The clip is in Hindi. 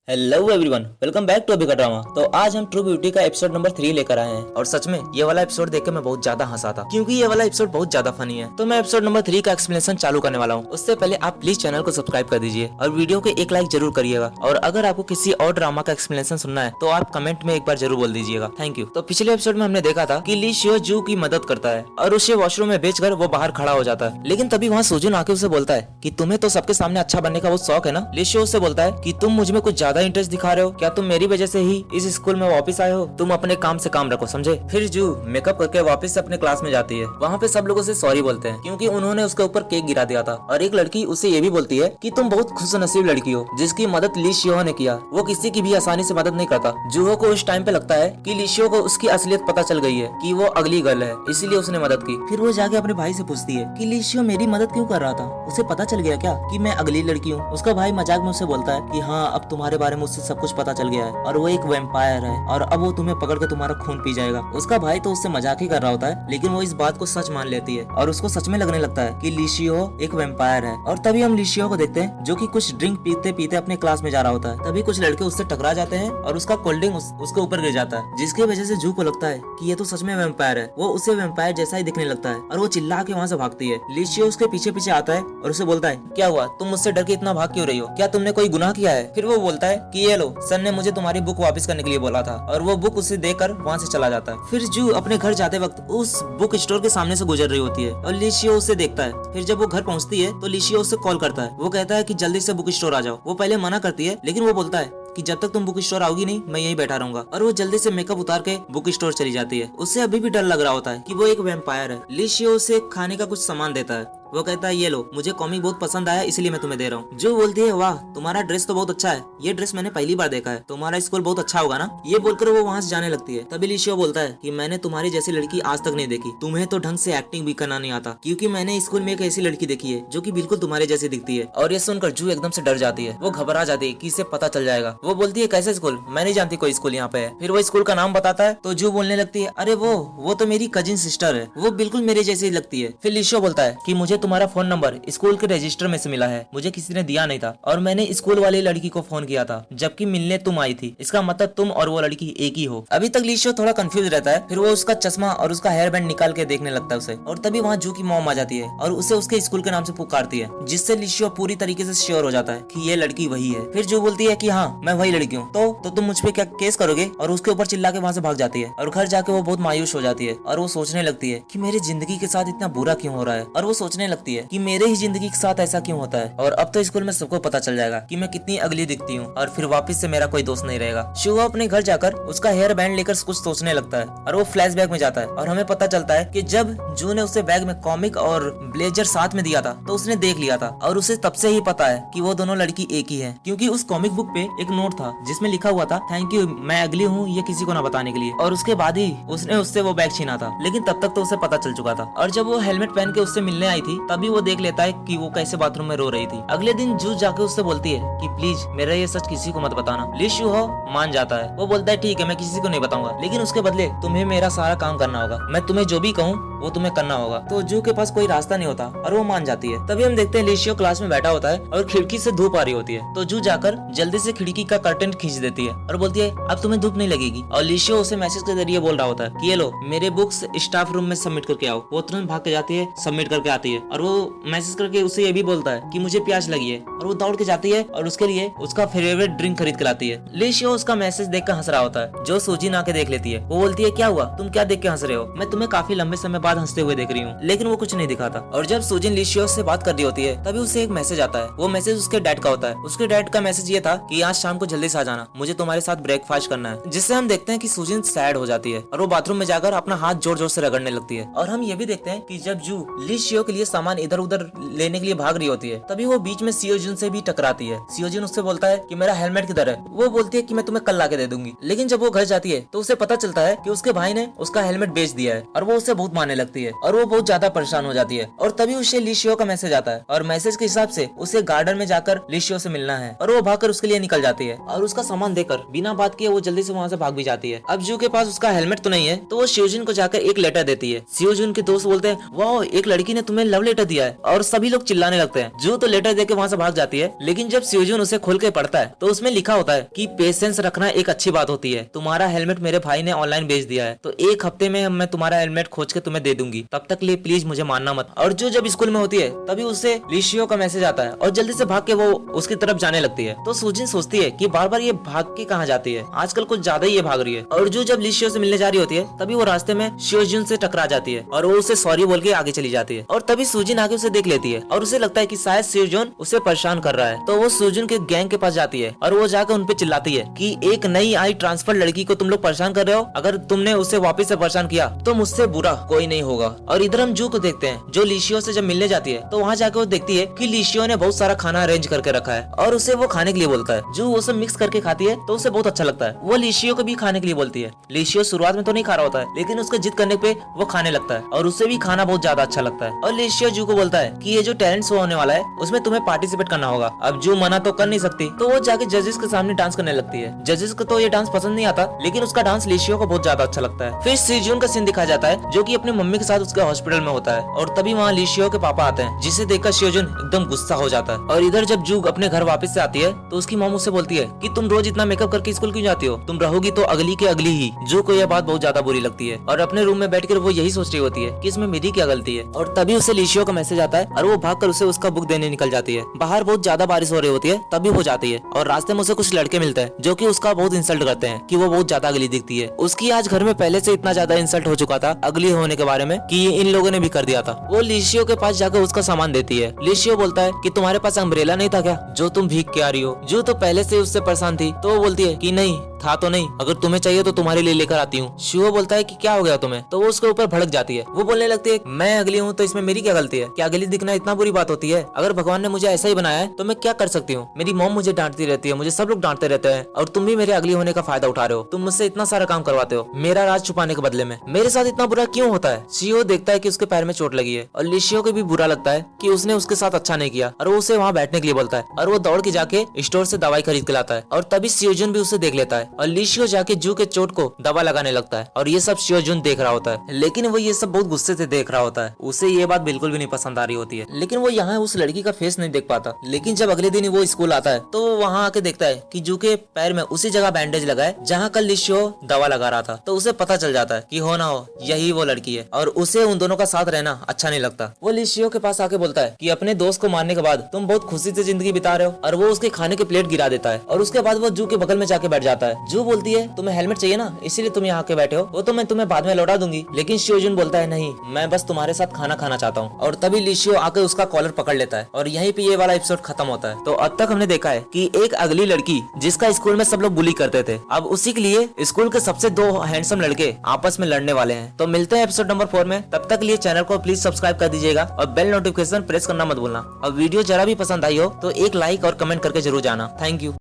Hello everyone, welcome back to अभी का ड्रामा। तो आज हम ट्रू ब्यूटी का एपिसोड नंबर 3 लेकर आए हैं और सच में ये वाला एपिसोड देख के मैं बहुत ज्यादा हंसा था क्योंकि ये वाला एपिसोड बहुत ज्यादा फनी है। तो मैं एपिसोड नंबर 3 का एक्सप्लेनेशन चालू करने वाला हूँ। उससे पहले आप प्लीज चैनल को सब्सक्राइब कर दीजिए और वीडियो को एक लाइक जरूर करिएगा। और अगर आपको किसी और ड्रामा का एक्सप्लेनेशन सुनना है तो आप कमेंट में एक बार जरूर बोल दीजिएगा। Thank you. तो पिछले एपिसोड में हमने देखा था कि ली शियो जू की मदद करता है और उसे वॉशरूम में बेचकर वो बाहर खड़ा हो जाता है। लेकिन तभी वहाँ सुजुन आके उसे बोलता है कि तुम्हें तो सबके सामने अच्छा बनने का वो शौक है ना। ली शियो उससे बोलता है कि तुम मुझ में कुछ ज्यादा इंटरेस्ट दिखा रहे हो, क्या तुम मेरी वजह से ही इस स्कूल में वापस आए हो? तुम अपने काम से काम रखो, समझे? फिर जू मेकअप करके वापस से अपने क्लास में जाती है। वहाँ पे सब लोगों से सॉरी बोलते हैं क्योंकि उन्होंने उसके ऊपर केक गिरा दिया था। और एक लड़की उसे ये भी बोलती है कि तुम बहुत खुशनसीब लड़की हो जिसकी मदद ली शियो ने किया। वो किसी की भी आसानी से मदद नहीं करता। जूहो को उस टाइम पे लगता है कि ली शियो को उसकी असलियत पता चल गई है कि वो अगली गर्ल है, इसीलिए उसने मदद की। फिर वो जाके अपने भाई से पूछती है कि ली शियो मेरी मदद क्यों कर रहा था? उसे पता चल गया क्या कि मैं अगली लड़की हूँ? उसका भाई मजाक में उसे बोलता है कि हाँ, अब तुम्हारे बारे में उससे सब कुछ पता चल गया है और वो एक वैम्पायर है और अब वो तुम्हें पकड़ के तुम्हारा खून पी जाएगा। उसका भाई तो उससे मजाक ही कर रहा होता है लेकिन वो इस बात को सच मान लेती है और उसको सच में लगने लगता है कि ली शियो एक वैम्पायर है। और तभी हम ली शियो को देखते हैं जो कि कुछ ड्रिंक पीते पीते अपने क्लास में जा रहा होता है। तभी कुछ लड़के उससे टकरा जाते हैं और उसका कोल्ड ड्रिंक उसके ऊपर गिर जाता है, जिसकी वजह से जू को लगता है कि ये तो सच में वैम्पायर है। वो उसे वैम्पायर जैसा ही दिखने लगता है और वो चिल्ला के वहाँ से भागती है। ली शियो उसके पीछे पीछे आता है और उसे बोलता है क्या हुआ, तुम मुझसे डर के इतना भाग क्यों रही हो? क्या तुमने कोई गुनाह किया है? फिर वो बोलता है कि ये लो, सर ने मुझे तुम्हारी बुक वापस करने के लिए बोला था और वो बुक उसे देकर वहाँ से चला जाता है। फिर जू अपने घर जाते वक्त उस बुक स्टोर के सामने से गुजर रही होती है और ली शियो उसे देखता है। फिर जब वो घर पहुँचती है तो ली शियो उसे कॉल करता है। वो कहता है कि जल्दी से बुक स्टोर आ जाओ। वो पहले मना करती है लेकिन वो बोलता है कि जब तक तुम बुक स्टोर आओगी नहीं मैं यहीं बैठा रहूंगा। और वो जल्दी से मेकअप उतार के बुक स्टोर चली जाती है। उससे अभी भी डर लग रहा होता है कि वो एक वैम्पायर है। ली शियो उसे खाने का कुछ सामान देता है। वो कहता है ये लो, मुझे कॉमिक बहुत पसंद आया इसलिए मैं तुम्हें दे रहा हूँ। जो बोलती है वाह, तुम्हारा ड्रेस तो बहुत अच्छा है, ये ड्रेस मैंने पहली बार देखा है, तुम्हारा स्कूल बहुत अच्छा होगा ना। ये बोलकर वो वहाँ से जाने लगती है। तभी ली शियो बोलता है कि मैंने तुम्हारी जैसी लड़की आज तक नहीं देखी, तुम्हें तो ढंग से एक्टिंग भी करना नहीं आता, क्योंकि मैंने स्कूल में एक ऐसी लड़की देखी है जो कि बिल्कुल तुम्हारे जैसी दिखती है। और ये सुनकर जू एकदम से डर जाती है। वो घबरा जाती है कि इसे पता चल जाएगा। वो बोलती है कैसे स्कूल? मैं नहीं जानती कोई स्कूल यहाँ पे है। फिर वो स्कूल का नाम बताता है तो जू बोलने लगती है अरे वो तो मेरी कजिन सिस्टर है, वो बिल्कुल मेरे जैसी लगती है। फिर ली शियो बोलता है कि मुझे तुम्हारा फोन नंबर स्कूल के रजिस्टर में से मिला है, मुझे किसी ने दिया नहीं था और मैंने स्कूल वाली लड़की को फोन किया था जबकि मिलने तुम आई थी। इसका मतलब तुम और वो लड़की एक ही हो। अभी तक ली शियो थोड़ा कंफ्यूज रहता है। फिर वो उसका चश्मा और उसका हेयर बैंड निकाल के देखने लगता है उसे। और तभी वहाँ जू की मॉम आ जाती है और उसे उसके स्कूल के नाम से पुकारती है, जिससे ली शियो पूरी तरीके से श्योर हो जाता है कि ये लड़की वही है। फिर जू बोलती है कि हाँ, मैं वही लड़की हूँ। तो तुम मुझ पे क्या केस करोगे? और उसके ऊपर चिल्ला के वहाँ से भाग जाती है। और घर जाके वो बहुत मायूस हो जाती है और वो सोचने लगती है कि मेरी जिंदगी के साथ इतना बुरा क्यों हो रहा है। और वो सोचने लगती है कि मेरे ही जिंदगी के साथ ऐसा क्यों होता है और अब तो स्कूल में सबको पता चल जाएगा कि मैं कितनी अगली दिखती हूँ और फिर वापस से मेरा कोई दोस्त नहीं रहेगा। शिवा अपने घर जाकर उसका हेयर बैंड लेकर कुछ सोचने लगता है और वो फ्लैशबैक में जाता है और हमें पता चलता है कि जब जू ने उसे बैग में कॉमिक और ब्लेजर साथ में दिया था तो उसने देख लिया था और उसे तब से ही पता है कि वो दोनों लड़की एक ही है, क्योंकि उस कॉमिक बुक पे एक नोट था जिसमें लिखा हुआ था थैंक यू, मैं अगली हूँ ये किसी को न बताने के लिए। और उसके बाद ही उसने उससे वो बैग छीना था, लेकिन तब तक तो उसे पता चल चुका था। और जब वो हेलमेट पहन के उससे मिलने आई थी तभी वो देख लेता है कि वो कैसे बाथरूम में रो रही थी। अगले दिन जू जाके उससे बोलती है कि प्लीज मेरा ये सच किसी को मत बताना। ली शियो मान जाता है। वो बोलता है ठीक है, मैं किसी को नहीं बताऊंगा, लेकिन उसके बदले तुम्हें मेरा सारा काम करना होगा, मैं तुम्हें जो भी कहूँ वो तुम्हें करना होगा। तो जू के पास कोई रास्ता नहीं होता और वो मान जाती है। तभी हम देखते हैं ली शियो क्लास में बैठा होता है और खिड़की से धूप आ रही होती है। तो जू जाकर जल्दी से खिड़की का कर्टन खींच देती है और बोलती है अब तुम्हें धूप नहीं लगेगी। और ली शियो उसे मैसेज के जरिए बोल रहा होता है कि ये लो, मेरे बुक्स स्टाफ रूम में सबमिट करके आओ। वो तुरंत भाग के जाती है, सबमिट करके आती है और वो मैसेज करके उसे ये भी बोलता है कि मुझे प्यास लगी है। और वो दौड़ के जाती है और उसके लिए उसका फेवरेट ड्रिंक खरीद के लाती है। ली शियो उसका मैसेज देखकर हंस रहा होता है, जो सुजिन आके देख लेती है। वो बोलती है क्या हुआ, तुम क्या देख के हंस रहे हो? मैं तुम्हें काफी लंबे समय बाद हंसते हुए देख रही हूँ। लेकिन वो कुछ नहीं दिखाता। और जब सुजिन ली शियो से बात कर रही होती है तभी उसे एक मैसेज आता है। वो मैसेज उसके डैड का होता है। उसके डैड का मैसेज ये था कि आज शाम को जल्दी से आ जाना, मुझे तुम्हारे साथ ब्रेकफास्ट करना है। जिससे हम देखते हैं कि सुजिन सैड हो जाती है और वो बाथरूम में जाकर अपना हाथ जोर जोर से रगड़ने लगती है। और हम ये भी देखते हैं कि जब जू ली शियो के लिए सामान इधर उधर लेने के लिए भाग रही होती है तभी वो बीच में सियोजुन से भी टकराती है। सियोजुन उससे बोलता है कि मेरा हेलमेट किधर है? वो बोलती है कि मैं तुम्हें कल लाके दे दूंगी। लेकिन जब वो घर जाती है तो उसे पता चलता है कि उसके भाई ने उसका हेलमेट बेच दिया है और वो उसे बहुत मारने लगती है और वो बहुत ज्यादा परेशान हो जाती है। और तभी उसे ली शियो का मैसेज आता है और मैसेज के हिसाब से उसे गार्डन में जाकर ली शियो से मिलना है और वो भागकर उसके लिए निकल जाती है और उसका सामान देकर बिना बात किए वो जल्दी से वहाँ से भाग भी जाती है। अब जू के पास उसका हेलमेट तो नहीं है तो वो सियोजुन को जाकर एक लेटर देती है। सियोजुन के दोस्त बोलते हैं वाह, एक लड़की ने तुम्हें लव लव लेटर दिया है और सभी लोग चिल्लाने लगते हैं। जू तो लेटर देके वहाँ से भाग जाती है, लेकिन जब सियोजून उसे खोल के पढ़ता है तो उसमें लिखा होता है कि पेशेंस रखना एक अच्छी बात होती है। तुम्हारा हेलमेट मेरे भाई ने ऑनलाइन भेज दिया है, तो 1 हफ्ते में मैं तुम्हारा हेलमेट खोज के तुम्हें दे दूंगी, तब तक लिए प्लीज मुझे मानना मत। और जो जब स्कूल में होती है तभी उसे लिशियो का मैसेज आता है और जल्दी से भाग के वो उसकी तरफ जाने लगती है। तो सूजिन सोचती है कि बार बार ये भाग के कहाँ जाती है, आजकल कुछ ज्यादा ही ये भाग रही है। और जो जब लिशियो से मिलने जा रही होती है तभी वो रास्ते में शियोजून से टकरा जाती है और वो उसे सॉरी बोल के आगे चली जाती है। और तभी सूजिन आगे उसे देख लेती है और उसे लगता है कि शायद शियोजून उसे परेशान कर रहा है। तो वो सूजिन के गैंग के पास जाती है और वो जाकर उनपे चिल्लाती है कि एक नई आई ट्रांसफर लड़की को तुम लोग परेशान कर रहे हो, अगर तुमने उसे वापस से परेशान किया तो मुझसे बुरा कोई नहीं होगा। और इधर हम जू को देखते हैं जो लिशियो से जब मिलने जाती है तो वहाँ जाकर वो देखती है कि लिशियो ने बहुत सारा खाना अरेंज करके रखा है और उसे वो खाने के लिए बोलता है। जू वो सब मिक्स करके खाती है तो उसे बहुत अच्छा लगता है। वो लिशियो को भी खाने के लिए बोलती है। लिशियो शुरुआत में तो नहीं खा रहा होता है, लेकिन उसके जिद करने पे वो खाने लगता है और उसे भी खाना बहुत ज्यादा अच्छा लगता है। और लिशियो जू को बोलता है कि ये जो टैलेंट शो होने वाला है उसमें तुम्हें पार्टिसिपेट करना होगा। अब जू मना तो कर नहीं सकती, तो वो जाके जजेस के सामने डांस करने लगती है। जजेस को तो ये डांस पसंद नहीं आता, लेकिन उसका डांस लिशियो को बहुत ज्यादा अच्छा लगता है। फिर सियोजून का सीन दिखाया जाता है जो कि अपनी मम्मी के साथ उसके हॉस्पिटल में होता है और तभी वहाँ लिशियो के पापा आते हैं, जिसे देखकर सियोजून एकदम गुस्सा हो जाता है। और इधर जब जू अपने घर वापस से आती है तो उसकी मॉम उससे बोलती है कि तुम रोज इतना मेकअप करके स्कूल क्यों जाती हो, तुम रहोगी तो अगली के अगली ही। जू को यह बात बहुत ज्यादा बुरी लगती है और अपने रूम में बैठकर वो यही सोच रही होती है कि इसमें मेरी क्या गलती है। और तभी उसे लिशियो का मैसेज आता है और वो भागकर उसे उसका बुक देने निकल जाती है। बाहर बहुत ज्यादा बारिश हो रही होती है, तभी वो जाती है और रास्ते में उसे कुछ लड़के मिलते हैं जो कि उसका बहुत इंसल्ट करते हैं कि वो बहुत ज्यादा अगली दिखती है। उसकी आज घर में पहले से इतना ज्यादा इंसल्ट हो चुका था अगली होने के बारे में कि ये इन लोगों ने भी कर दिया था। वो लिशियो के पास जाकर उसका सामान देती है। लिशियो बोलता है कि तुम्हारे पास अम्ब्रेला नहीं था क्या जो तुम भीग के आ रही हो। जो तो पहले से उससे परेशान थी, तो वो बोलती है कि नहीं था तो नहीं, अगर तुम्हें चाहिए तो तुम्हारे लिए लेकर आती हूँ। शियो बोलता है कि क्या हो गया तुम्हें, तो वो उसके ऊपर भड़क जाती है। वो बोलने लगती है मैं अगली हूँ तो इसमें मेरी क्या गलती है, क्या अगली दिखना इतना बुरी बात होती है, अगर भगवान ने मुझे ऐसा ही बनाया है तो मैं क्या कर सकती हूँ। मेरी मॉम मुझे डांटती रहती है, मुझे सब लोग डांटते रहते हैं और तुम भी मेरे अगली होने का फायदा उठा रहे हो। तुम मुझसे इतना सारा काम करवाते हो मेरा राज छुपाने के बदले में, मेरे साथ इतना बुरा क्यों होता है। शियो देखता है कि उसके पैर में चोट लगी है और लिशियो को भी बुरा लगता है कि उसने उसके साथ अच्छा नहीं किया और वो उसे वहाँ बैठने के लिए बोलता है और वो दौड़ के जाके स्टोर से दवाई खरीद के लाता है। और तभी सियोजून भी उसे देख लेता है और लिशियो जाके जू के चोट को दवा लगाने लगता है और ये सब सियोजून देख रहा होता है, लेकिन वो ये सब बहुत गुस्से से देख रहा होता है। उसे ये बात बिल्कुल भी नहीं पसंद आ रही होती है, लेकिन वो यहाँ उस लड़की का फेस नहीं देख पाता। लेकिन जब अगले दिन वो स्कूल आता है तो वो वहाँ आके देखता है कि जू के पैर में उसी जगह बैंडेज लगा है जहाँ कल लिशियो दवा लगा रहा था। तो उसे पता चल जाता है कि हो ना हो यही वो लड़की है और उसे उन दोनों का साथ रहना अच्छा नहीं लगता। वो लिशियो के पास आके बोलता है कि अपने दोस्त को मारने के बाद तुम बहुत खुशी से जिंदगी बिता रहे हो और वो उसके खाने के प्लेट गिरा देता है और उसके बाद वो जू के बगल में जाके बैठ जाता है। जू बोलती है तुम्हें हेलमेट चाहिए ना, इसीलिए तुम यहाँ के बैठे हो, वो तो मैं तुम्हें बाद में लौटा दूंगी। लेकिन सियोजून बोलता है नहीं, मैं बस तुम्हारे साथ खाना खाना चाहता हूँ। और तभी लिशियो आके उसका कॉलर पकड़ लेता है और यहीं पे ये वाला एपिसोड खत्म होता है। तो अब तक हमने देखा है कि एक अगली लड़की जिसका स्कूल में सब लोग बुली करते थे, अब उसी के लिए स्कूल के सबसे 2 हैंडसम लड़के आपस में लड़ने वाले हैं। तो मिलते हैं एपिसोड नंबर 4 में, तब तक लिए चैनल को प्लीज सब्सक्राइब कर दीजिएगा और बेल नोटिफिकेशन प्रेस करना मत भूलना। और वीडियो जरा भी पसंद आई हो तो एक लाइक और कमेंट करके जरूर जाना। Thank you.